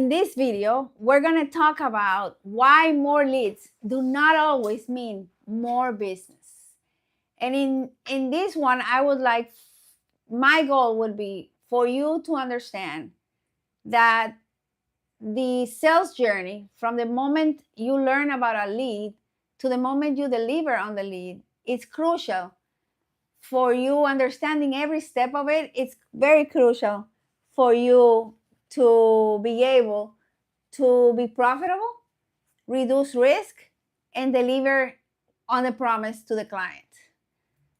in this video, we're going to talk about why more leads do not always mean more business. And in this one, my goal would be for you to understand that the sales journey, from the moment you learn about a lead to the moment you deliver on the lead, is crucial for you understanding every step of it. It's very crucial for you to be able to be profitable, reduce risk, and deliver on the promise to the client.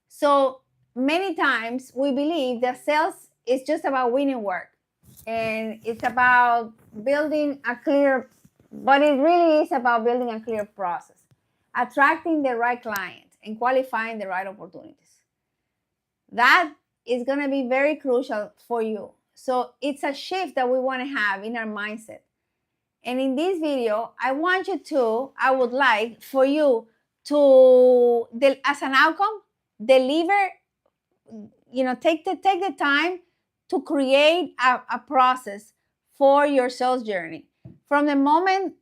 So many times we believe that sales is just about winning work and it's about building a clear, but it really is about building a clear process, attracting the right client and qualifying the right opportunities. That is going to be very crucial for you. So it's a shift that we want to have in our mindset. And in this video, I would like for you to, as an outcome, deliver, take the time to create a process for your sales journey. From the moment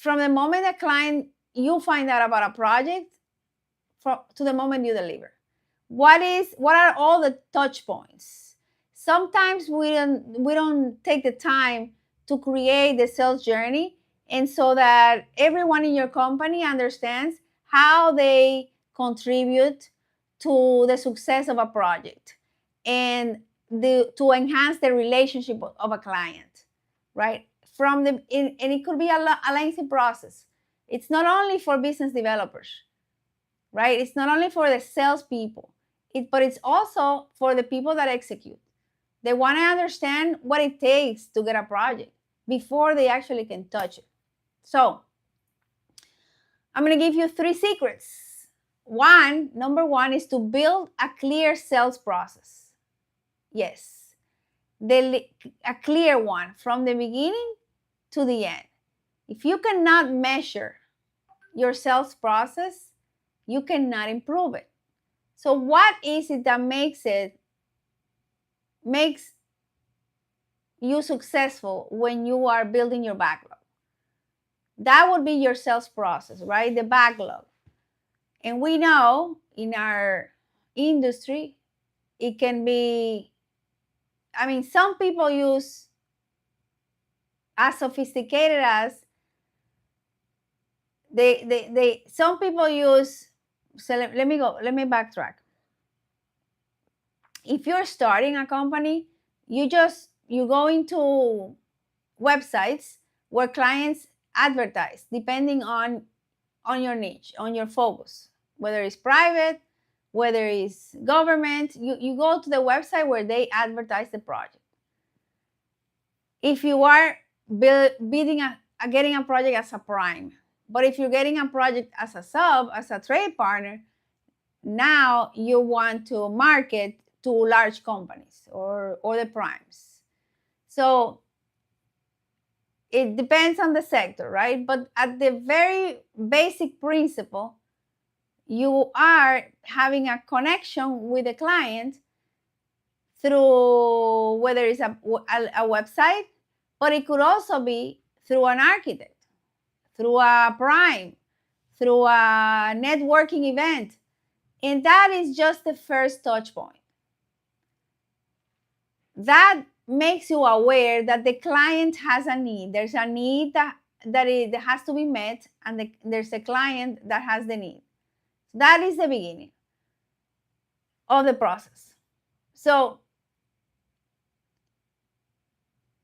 the client, you find out about a project, to the moment you deliver. What are all the touch points? Sometimes we don't take the time to create the sales journey, and so that everyone in your company understands how they contribute to the success of a project and to enhance the relationship of a client, right? And it could be a lengthy process. It's not only for business developers, right? It's not only for the salespeople, but it's also for the people that execute. They want to understand what it takes to get a project before they actually can touch it. So I'm going to give you 3 secrets. Number one is to build a clear sales process. Yes, a clear one from the beginning to the end. If you cannot measure your sales process, you cannot improve it. So what is it that makes you successful when you are building your backlog? That would be your sales process, right? The backlog. And we know in our industry, it can be, some people use, as sophisticated as some people use. So let me backtrack. If you're starting a company, you go into websites where clients advertise depending on your niche, on your focus, whether it's private, whether it's government. You go to the website where they advertise the project. If you are getting a project as a prime, but if you're getting a project as a sub, as a trade partner, now you want to market to large companies or the primes. So it depends on the sector, right? But at the very basic principle, you are having a connection with the client through, whether it's a website, but it could also be through an architect, through a prime, through a networking event. And that is just the first touch point. That makes you aware that the client has a need. There's a need that has to be met, and there's a client that has the need. That is the beginning of the process. So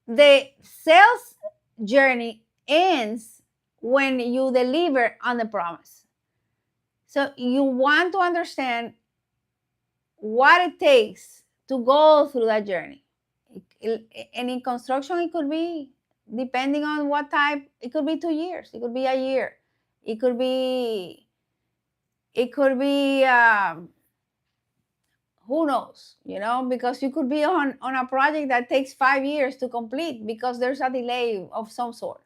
the sales journey ends when you deliver on the promise. So you want to understand what it takes to go through that journey. And in construction, it could be, depending on what type, it could be 2 years, it could be a year, it could be who knows, because you could be on a project that takes 5 years to complete because there's a delay of some sort.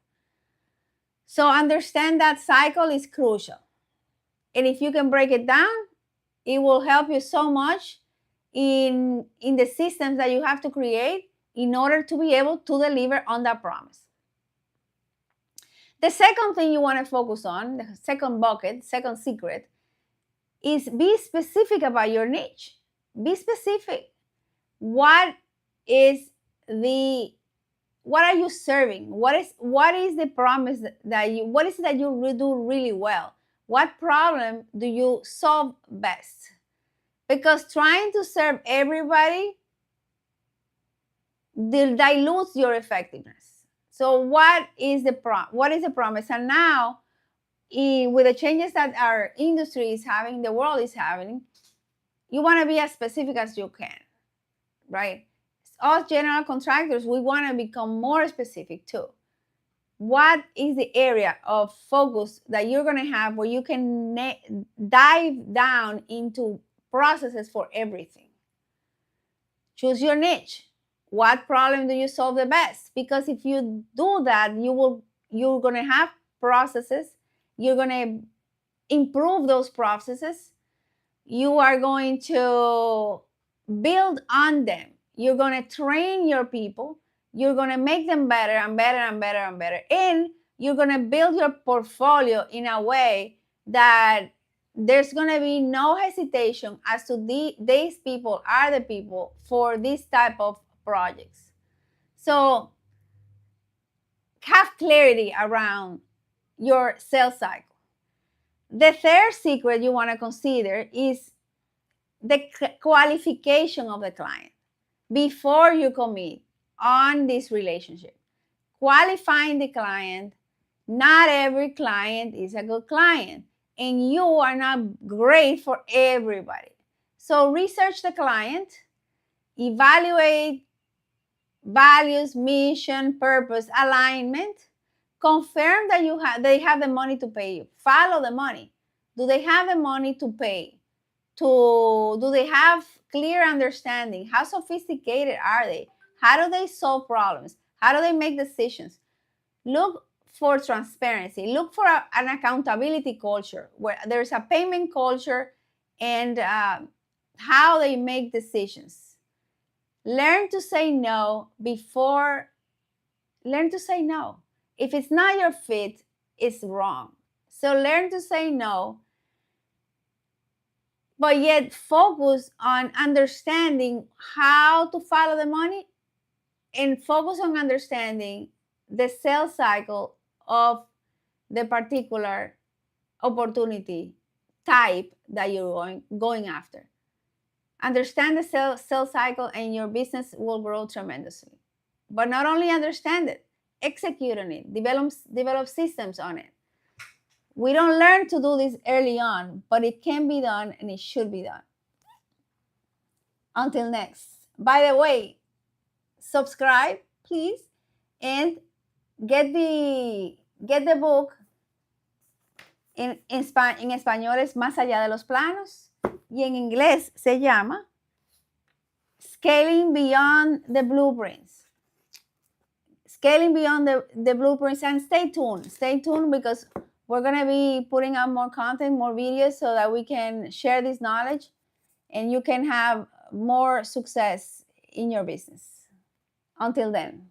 So understand that cycle is crucial. And if you can break it down, it will help you so much in the systems that you have to create in order to be able to deliver on that promise. The second thing you want to focus on, the second bucket, second secret, is be specific about your niche. Be specific. What are you serving? What is the promise that you, what is it that you do really well? What problem do you solve best? Because trying to serve everybody dilutes your effectiveness. So what is the promise? And now, with the changes that our industry is having, the world is having, you want to be as specific as you can, right? Us general contractors, we want to become more specific too. What is the area of focus that you're going to have where you can dive down into processes for everything? Choose your niche. What problem do you solve the best? Because if you do that, you're going to have processes. You're going to improve those processes. You are going to build on them. You're going to train your people. You're going to make them better and better and better and better. And you're going to build your portfolio in a way that there's going to be no hesitation as to these people are the people for this type of projects. So have clarity around your sales cycle. The third secret you want to consider is the qualification of the client before you commit on this relationship. Qualifying the client. Not every client is a good client, and you are not great for everybody. So research the client, evaluate values, mission, purpose, alignment. Confirm that they have the money to pay you. Follow the money. Do they have the money to pay? Do they have clear understanding? How sophisticated are they? How do they solve problems? How do they make decisions? Look for transparency. Look for an accountability culture where there's a payment culture and how they make decisions. Learn to say no. If it's not your fit, it's wrong. So learn to say no, but yet focus on understanding how to follow the money and focus on understanding the sales cycle of the particular opportunity type that you're going after. Understand the sales cycle and your business will grow tremendously. But not only understand it, execute on it, develop systems on it. We don't learn to do this early on, but it can be done and it should be done. Until next. By the way, subscribe, please, and get the book. En español es Más allá de los planos y en inglés se llama Scaling Beyond the Blueprints. Scaling Beyond the Blueprints. And stay tuned because we're going to be putting out more content, more videos so that we can share this knowledge and you can have more success in your business. Until then.